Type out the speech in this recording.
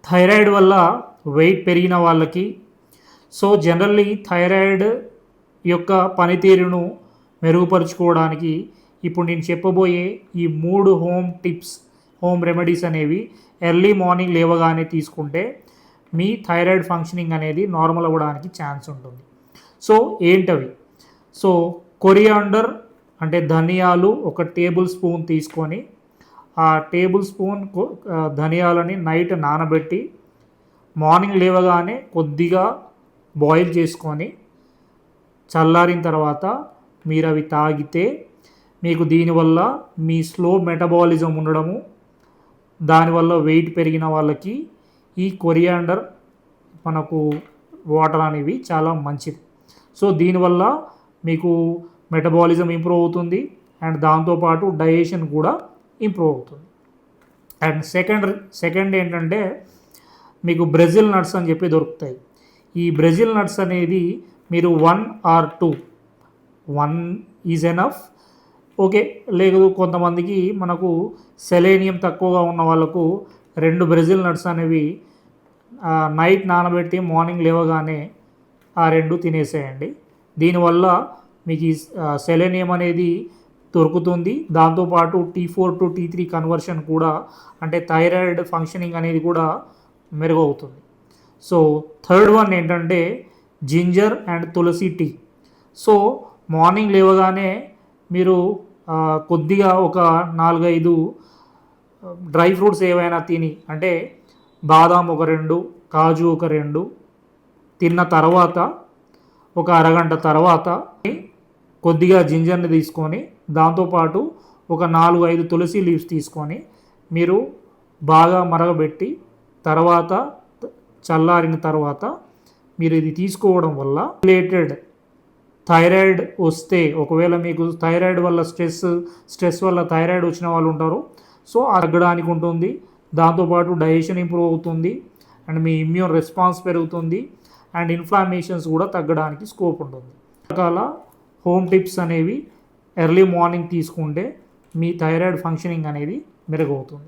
Thyroid వల్ల wait పెరిగిన వాళ్ళకి, సో జనరల్లీ థైరాయిడ్ యొక్క పనితీరును మెరుగుపరుచుకోవడానికి ఇప్పుడు నేను చెప్పబోయే ఈ 3 హోమ్ టిప్స్, హోమ్ రెమెడీస్ అనేవి ఎర్లీ మార్నింగ్ లేవగానే తీసుకుంటే మీ థైరాయిడ్ ఫంక్షనింగ్ అనేది నార్మల్ అవ్వడానికి ఛాన్స్ ఉంటుంది. సో ఏంటవి? సో కొరియాండర్ అంటే ధనియాలు 1 టేబుల్ స్పూన్ తీసుకొని, ఆ టేబుల్ స్పూన్ ధనియాలని నైట్ నానబెట్టి మార్నింగ్ లేవగానే కొద్దిగా బాయిల్ చేసుకొని చల్లారిన తర్వాత మీరు అవి తాగితే మీకు దీనివల్ల మీ స్లో మెటబాలిజం ఉండడము, దానివల్ల వెయిట్ పెరిగిన వాళ్ళకి ఈ కొరియాండర్ మనకు వాటర్ అనేవి చాలా మంచిది. సో దీనివల్ల మీకు మెటబాలిజం ఇంప్రూవ్ అవుతుంది అండ్ దాంతోపాటు డైజెషన్ కూడా ఇంప్రూవ్ అవుతుంది. అండ్ సెకండ్ ఏంటంటే మీకు బ్రెజిల్ నట్స్ అని చెప్పి దొరుకుతాయి. ఈ బ్రెజిల్ నట్స్ అనేది మీరు 1 or 2, 1 ఈజ్ ఎనఫ్. ఓకే, లేదు కొంతమందికి మనకు సెలేనియం తక్కువగా ఉన్న వాళ్ళకు 2 బ్రెజిల్ నట్స్ అనేవి నైట్ నానబెట్టి మార్నింగ్ లేవగానే ఆ 2 తినేసేయండి. దీనివల్ల మీకు ఈ సెలేనియం అనేది దొరుకుతుంది. దాంతోపాటు T4 to T3 కన్వర్షన్ కూడా, అంటే థైరాయిడ్ ఫంక్షనింగ్ అనేది కూడా మెరుగవుతుంది. సో థర్డ్ వన్ ఏంటంటే ginger and tulsi tea. So morning లేవగానే మీరు కొద్దిగా ఒక 4-5 డ్రై ఫ్రూట్స్ ఏవైనా తిని, అంటే బాదాం ఒక 2, కాజు ఒక 2 తిన్న తర్వాత ఒక అరగంట తర్వాత కొద్దిగా జింజర్ని తీసుకొని దాంతోపాటు ఒక 4-5 తులసి లీవ్స్ తీసుకొని మీరు బాగా మరగబెట్టి తర్వాత చల్లారిన తర్వాత మీరు ఇది తీసుకోవడం వల్ల రిలేటెడ్ థైరాయిడ్ వస్తే, ఒకవేళ మీకు థైరాయిడ్ వల్ల స్ట్రెస్ వల్ల థైరాయిడ్ వచ్చిన వాళ్ళు ఉంటారు, సో తగ్గడానికి ఉంటుంది. దాంతోపాటు డైజెషన్ ఇంప్రూవ్ అవుతుంది అండ్ మీ ఇమ్యూన్ రెస్పాన్స్ పెరుగుతుంది అండ్ ఇన్ఫ్లమేషన్స్ కూడా తగ్గడానికి స్కోప్ ఉంటుంది. రకాల హోమ్ టిప్స్ అనేవి ఎర్లీ మార్నింగ్ తీసుకుంటే మీ థైరాయిడ్ ఫంక్షనింగ్ అనేది మెరుగవుతుంది.